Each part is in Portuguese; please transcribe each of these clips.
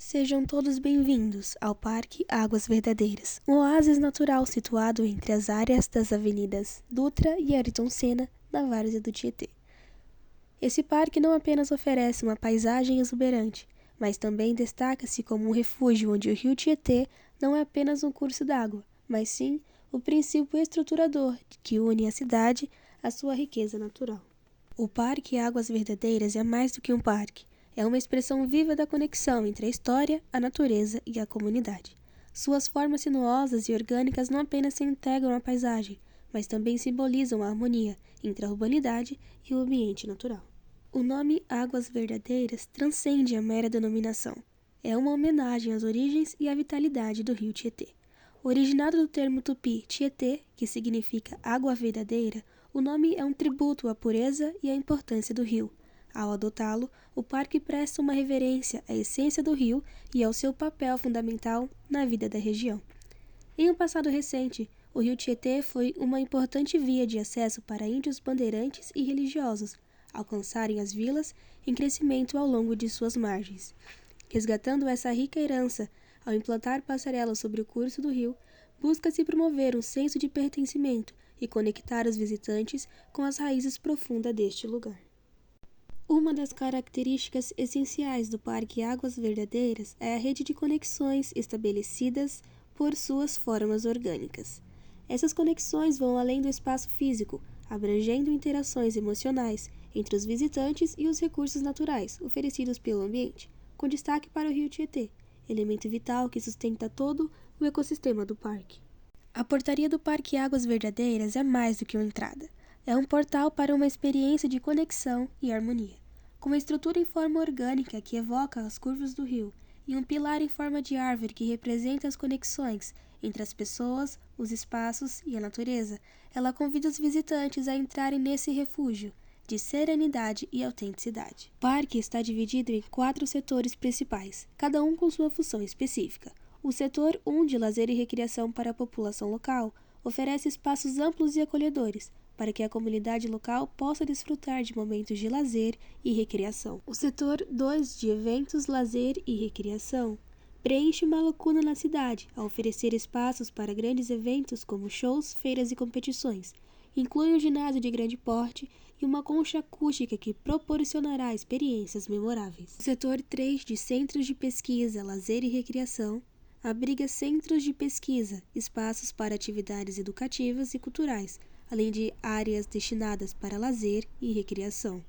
Sejam todos bem-vindos ao Parque Águas Verdadeiras, um oásis natural situado entre as áreas das avenidas Dutra e Ayrton Senna, na várzea do Tietê. Esse parque não apenas oferece uma paisagem exuberante, mas também destaca-se como um refúgio onde o rio Tietê não é apenas um curso d'água, mas sim o princípio estruturador que une a cidade à sua riqueza natural. O Parque Águas Verdadeiras é mais do que um parque. É uma expressão viva da conexão entre a história, a natureza e a comunidade. Suas formas sinuosas e orgânicas não apenas se integram à paisagem, mas também simbolizam a harmonia entre a urbanidade e o ambiente natural. O nome Águas Verdadeiras transcende a mera denominação. É uma homenagem às origens e à vitalidade do rio Tietê. Originado do termo tupi Tietê, que significa água verdadeira, o nome é um tributo à pureza e à importância do rio. Ao adotá-lo, o parque presta uma reverência à essência do rio e ao seu papel fundamental na vida da região. Em um passado recente, o rio Tietê foi uma importante via de acesso para índios bandeirantes e religiosos alcançarem as vilas em crescimento ao longo de suas margens. Resgatando essa rica herança, ao implantar passarelas sobre o curso do rio, busca-se promover um senso de pertencimento e conectar os visitantes com as raízes profundas deste lugar. Uma das características essenciais do Parque Águas Verdadeiras é a rede de conexões estabelecidas por suas formas orgânicas. Essas conexões vão além do espaço físico, abrangendo interações emocionais entre os visitantes e os recursos naturais oferecidos pelo ambiente, com destaque para o rio Tietê, elemento vital que sustenta todo o ecossistema do parque. A portaria do Parque Águas Verdadeiras é mais do que uma entrada. É um portal para uma experiência de conexão e harmonia, com uma estrutura em forma orgânica que evoca as curvas do rio e um pilar em forma de árvore que representa as conexões entre as pessoas, os espaços e a natureza. Ela convida os visitantes a entrarem nesse refúgio de serenidade e autenticidade. O parque está dividido em 4 setores principais, cada um com sua função específica. O setor 1 de lazer e recreação para a população local oferece espaços amplos e acolhedores para que a comunidade local possa desfrutar de momentos de lazer e recreação. O setor 2 de eventos, lazer e recreação preenche uma lacuna na cidade ao oferecer espaços para grandes eventos como shows, feiras e competições. Inclui um ginásio de grande porte e uma concha acústica que proporcionará experiências memoráveis. O setor 3 de centros de pesquisa, lazer e recreação abriga centros de pesquisa, espaços para atividades educativas e culturais, além de áreas destinadas para lazer e recreação.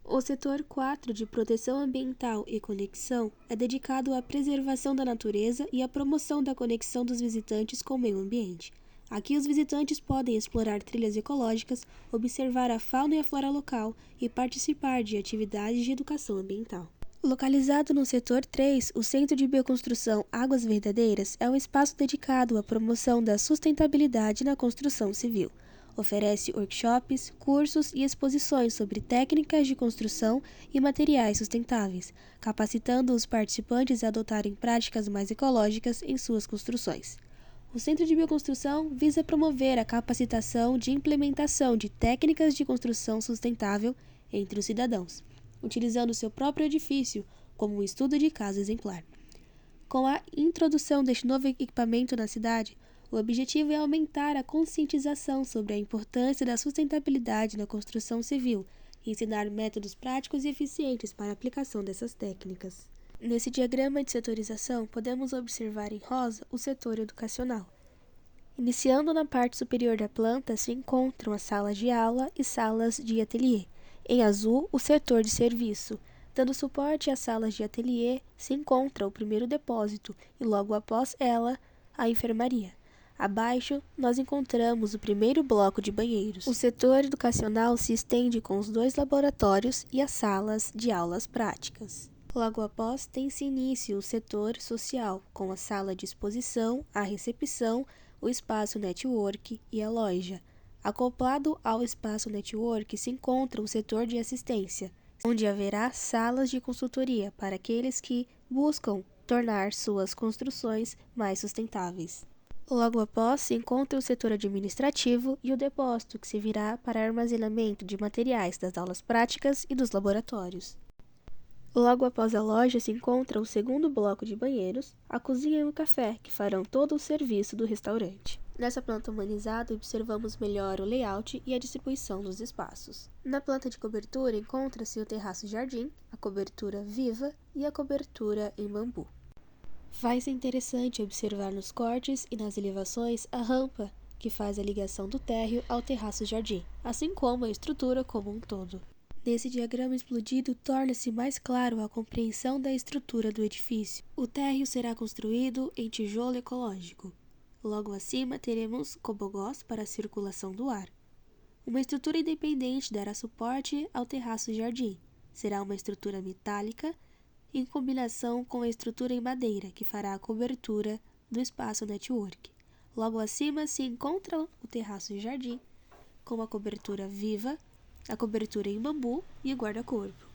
O setor 4 de proteção ambiental e conexão é dedicado à preservação da natureza e à promoção da conexão dos visitantes com o meio ambiente. Aqui os visitantes podem explorar trilhas ecológicas, observar a fauna e a flora local e participar de atividades de educação ambiental. Localizado no setor 3, o Centro de Bioconstrução Águas Verdadeiras é um espaço dedicado à promoção da sustentabilidade na construção civil. Oferece workshops, cursos e exposições sobre técnicas de construção e materiais sustentáveis, capacitando os participantes a adotarem práticas mais ecológicas em suas construções. O Centro de Bioconstrução visa promover a capacitação de implementação de técnicas de construção sustentável entre os cidadãos, utilizando seu próprio edifício como um estudo de caso exemplar. Com a introdução deste novo equipamento na cidade, o objetivo é aumentar a conscientização sobre a importância da sustentabilidade na construção civil e ensinar métodos práticos e eficientes para a aplicação dessas técnicas. Nesse diagrama de setorização, podemos observar em rosa o setor educacional. Iniciando na parte superior da planta se encontram as salas de aula e salas de ateliê. Em azul, o setor de serviço. Dando suporte às salas de ateliê, se encontra o primeiro depósito e logo após ela, a enfermaria. Abaixo, nós encontramos o primeiro bloco de banheiros. O setor educacional se estende com os 2 laboratórios e as salas de aulas práticas. Logo após, tem-se início o setor social, com a sala de exposição, a recepção, o espaço network e a loja. Acoplado ao espaço network se encontra o setor de assistência, onde haverá salas de consultoria para aqueles que buscam tornar suas construções mais sustentáveis. Logo após se encontra o setor administrativo e o depósito, que servirá para armazenamento de materiais das aulas práticas e dos laboratórios. Logo após a loja se encontra o segundo bloco de banheiros, a cozinha e o café, que farão todo o serviço do restaurante. Nessa planta humanizada, observamos melhor o layout e a distribuição dos espaços. Na planta de cobertura encontra-se o terraço-jardim, a cobertura viva e a cobertura em bambu. Vai-se interessante observar nos cortes e nas elevações a rampa, que faz a ligação do térreo ao terraço-jardim, assim como a estrutura como um todo. Nesse diagrama explodido, torna-se mais claro a compreensão da estrutura do edifício. O térreo será construído em tijolo ecológico. Logo acima, teremos cobogós para a circulação do ar. Uma estrutura independente dará suporte ao terraço-jardim. Será uma estrutura metálica, em combinação com a estrutura em madeira, que fará a cobertura do espaço network. Logo acima se encontra o terraço-jardim, com a cobertura viva, a cobertura em bambu e o guarda-corpo.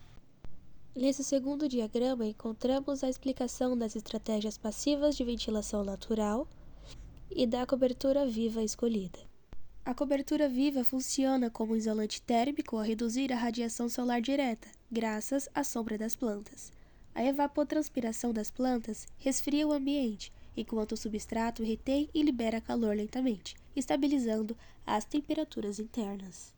Nesse segundo diagrama, encontramos a explicação das estratégias passivas de ventilação natural e da cobertura viva escolhida. A cobertura viva funciona como isolante térmico ao reduzir a radiação solar direta, graças à sombra das plantas. A evapotranspiração das plantas resfria o ambiente, enquanto o substrato retém e libera calor lentamente, estabilizando as temperaturas internas.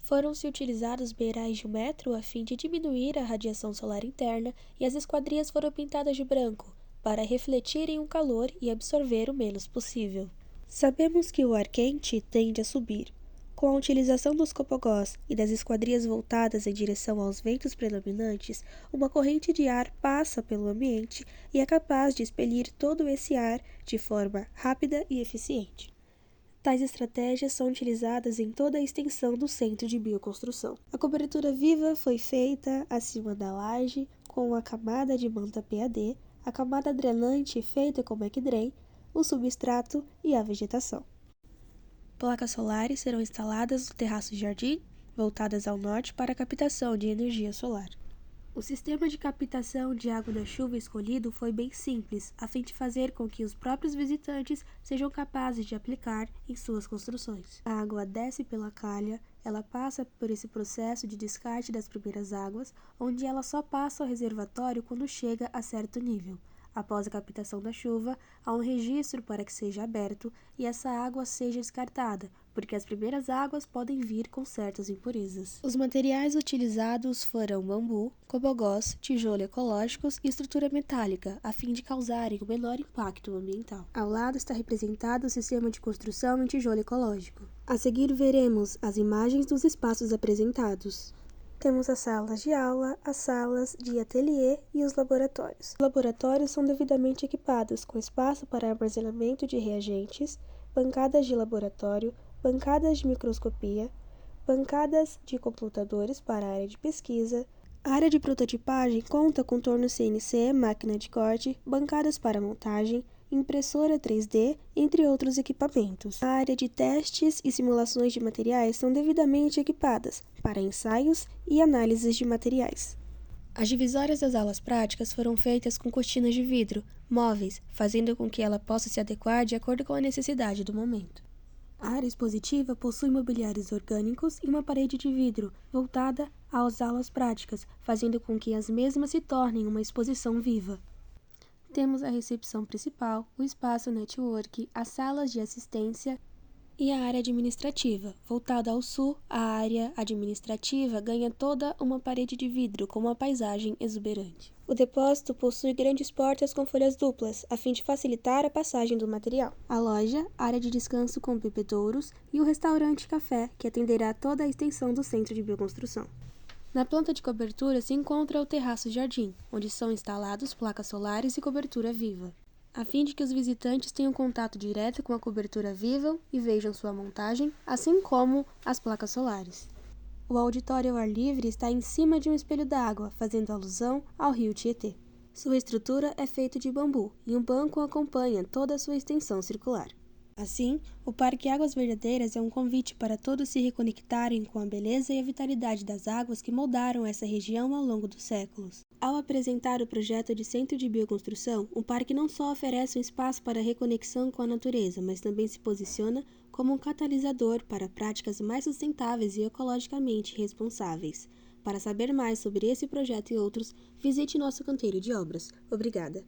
Foram-se utilizados beirais de 1 metro a fim de diminuir a radiação solar interna e as esquadrias foram pintadas de branco, para refletirem o calor e absorver o menos possível. Sabemos que o ar quente tende a subir. Com a utilização dos copogós e das esquadrias voltadas em direção aos ventos predominantes, uma corrente de ar passa pelo ambiente e é capaz de expelir todo esse ar de forma rápida e eficiente. Tais estratégias são utilizadas em toda a extensão do centro de bioconstrução. A cobertura viva foi feita acima da laje com a camada de manta PAD, a camada drenante feita com backdrain, o substrato e a vegetação. Placas solares serão instaladas no terraço-jardim, voltadas ao norte para a captação de energia solar. O sistema de captação de água da chuva escolhido foi bem simples, a fim de fazer com que os próprios visitantes sejam capazes de aplicar em suas construções. A água desce pela calha, ela passa por esse processo de descarte das primeiras águas, onde ela só passa ao reservatório quando chega a certo nível. Após a captação da chuva, há um registro para que seja aberto e essa água seja descartada, porque as primeiras águas podem vir com certas impurezas. Os materiais utilizados foram bambu, cobogós, tijolo ecológicos e estrutura metálica, a fim de causarem o menor impacto ambiental. Ao lado está representado o sistema de construção em tijolo ecológico. A seguir veremos as imagens dos espaços apresentados. Temos as salas de aula, as salas de ateliê e os laboratórios. Os laboratórios são devidamente equipados com espaço para armazenamento de reagentes, bancadas de laboratório, bancadas de microscopia, bancadas de computadores para a área de pesquisa. A área de prototipagem conta com torno CNC, máquina de corte, bancadas para montagem, impressora 3D, entre outros equipamentos. A área de testes e simulações de materiais são devidamente equipadas para ensaios e análises de materiais. As divisórias das aulas práticas foram feitas com cortinas de vidro, móveis, fazendo com que ela possa se adequar de acordo com a necessidade do momento. A área expositiva possui mobiliários orgânicos e uma parede de vidro, voltada às aulas práticas, fazendo com que as mesmas se tornem uma exposição viva. Temos a recepção principal, o espaço network, as salas de assistência e a área administrativa. Voltada ao sul, a área administrativa ganha toda uma parede de vidro com uma paisagem exuberante. O depósito possui grandes portas com folhas duplas, a fim de facilitar a passagem do material. A loja, área de descanso com bebedouros e o restaurante café, que atenderá toda a extensão do centro de bioconstrução. Na planta de cobertura se encontra o terraço-jardim, onde são instalados placas solares e cobertura viva, a fim de que os visitantes tenham contato direto com a cobertura viva e vejam sua montagem, assim como as placas solares. O auditório ao ar livre está em cima de um espelho d'água, fazendo alusão ao rio Tietê. Sua estrutura é feita de bambu e um banco acompanha toda a sua extensão circular. Assim, o Parque Águas Verdadeiras é um convite para todos se reconectarem com a beleza e a vitalidade das águas que moldaram essa região ao longo dos séculos. Ao apresentar o projeto de Centro de Bioconstrução, o parque não só oferece um espaço para a reconexão com a natureza, mas também se posiciona como um catalisador para práticas mais sustentáveis e ecologicamente responsáveis, Para saber mais sobre esse projeto e outros, visite nosso canteiro de obras. Obrigada!